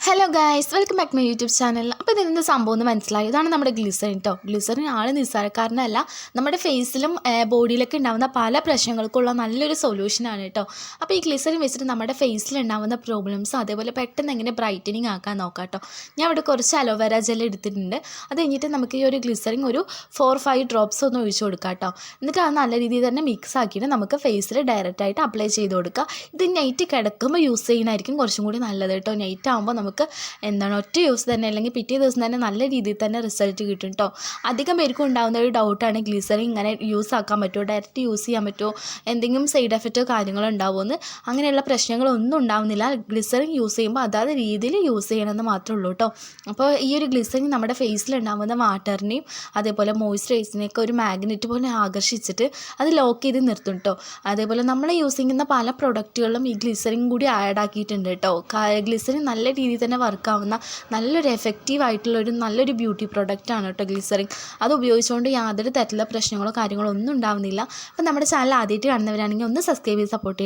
Hello guys, welcome back my YouTube channel. അപ്പോൾ ഇതിൻ്റെ സംഭവം ഒന്ന് മനസ്സിലായി. ഇതാണ് നമ്മുടെ ഗ്ലിസറിൻ കേട്ടോ. ഗ്ലിസറിൻ നിസ്സാരക്കാരനല്ല, നമ്മുടെ ഫേസിലും ബോഡിയിലൊക്കെ ഉണ്ടാകുന്ന പല പ്രശ്നങ്ങൾക്കുള്ള നല്ലൊരു സൊല്യൂഷനാണ് കേട്ടോ. അപ്പോൾ ഈ ഗ്ലിസറിൻ വെച്ചിട്ട് നമ്മുടെ ഫേസിൽ ഉണ്ടാകുന്ന പ്രോബ്ലംസ് അതേപോലെ പെട്ടെന്ന് എങ്ങനെ ബ്രൈറ്റനിങ് ആക്കാൻ നോക്കാം കേട്ടോ. ഞാൻ ഇവിടെ കുറച്ച് അലോവേര ജെൽ എടുത്തിട്ടുണ്ട്. അത് കഴിഞ്ഞിട്ട് നമുക്ക് ഈ ഒരു ഗ്ലിസറിൻ ഒരു 4-5 ഡ്രോപ്സ് ഒന്ന് ഒഴിച്ച് കൊടുക്കാം കേട്ടോ. എന്നിട്ട് അത് നല്ല രീതിയിൽ തന്നെ മിക്സ് ആക്കിയിട്ട് നമുക്ക് ഫേസിൽ ഡയറക്റ്റായിട്ട് അപ്ലൈ ചെയ്ത് കൊടുക്കുക. ഇത് നൈറ്റ് കിടക്കുമ്പോൾ യൂസ് ചെയ്യുന്നതായിരിക്കും കുറച്ചും കൂടി നല്ലത് കേട്ടോ. നൈറ്റ് ആകുമ്പോൾ നമുക്ക് ഒറ്റ യൂസ് തന്നെ അല്ലെങ്കിൽ പിറ്റേ ദിവസം തന്നെ നല്ല രീതിയിൽ തന്നെ റിസൾട്ട് കിട്ടും കേട്ടോ. അധികം പേർക്കും ഉണ്ടാകുന്ന ഒരു ഡൗട്ടാണ് ഗ്ലിസറിൻ ഇങ്ങനെ യൂസ് ആക്കാൻ പറ്റുമോ, ഡയറക്റ്റ് യൂസ് ചെയ്യാൻ പറ്റുമോ, എന്തെങ്കിലും സൈഡ് എഫക്റ്റോ കാര്യങ്ങളോ ഉണ്ടാവുമെന്ന്. അങ്ങനെയുള്ള പ്രശ്നങ്ങളൊന്നും ഉണ്ടാവുന്നില്ല. ഗ്ലിസറിൻ യൂസ് ചെയ്യുമ്പോൾ അതാത് രീതിയിൽ യൂസ് ചെയ്യണമെന്ന് മാത്രമേ ഉള്ളൂ കേട്ടോ. അപ്പോൾ ഈ ഒരു ഗ്ലിസറിൻ നമ്മുടെ ഫേസിൽ ഉണ്ടാകുന്ന വാട്ടറിനെയും അതേപോലെ മോയ്സ്ചറൈസിനെയൊക്കെ ഒരു മാഗ്നറ്റ് പോലെ ആകർഷിച്ചിട്ട് അത് ലോക്ക് ചെയ്ത് നിർത്തും കേട്ടോ. അതേപോലെ നമ്മൾ യൂസ് ചെയ്യുന്ന പല പ്രൊഡക്റ്റുകളിലും ഈ ഗ്ലിസറിൻ കൂടി ആഡ് ആക്കിയിട്ടുണ്ട് കേട്ടോ. ഗ്ലിസറിൻ നല്ല രീതിയിൽ തന്നെ വർക്കാവുന്ന നല്ലൊരു എഫക്റ്റീവ് ആയിട്ടുള്ളൊരു നല്ലൊരു ബ്യൂട്ടി പ്രൊഡക്റ്റാണ് കേട്ടോ ഗ്ലിസറിൻ. അത് ഉപയോഗിച്ചുകൊണ്ട് യാതൊരു തരത്തിലുള്ള പ്രശ്നങ്ങളോ കാര്യങ്ങളോ ഒന്നും ഉണ്ടാവുന്നില്ല. അപ്പോൾ നമ്മുടെ ചാനൽ ആദ്യമായിട്ട് കാണുന്നവരാണെങ്കിൽ ഒന്ന് സബ്സ്ക്രൈബ് ചെയ്ത് സപ്പോർട്ട് ചെയ്യുക.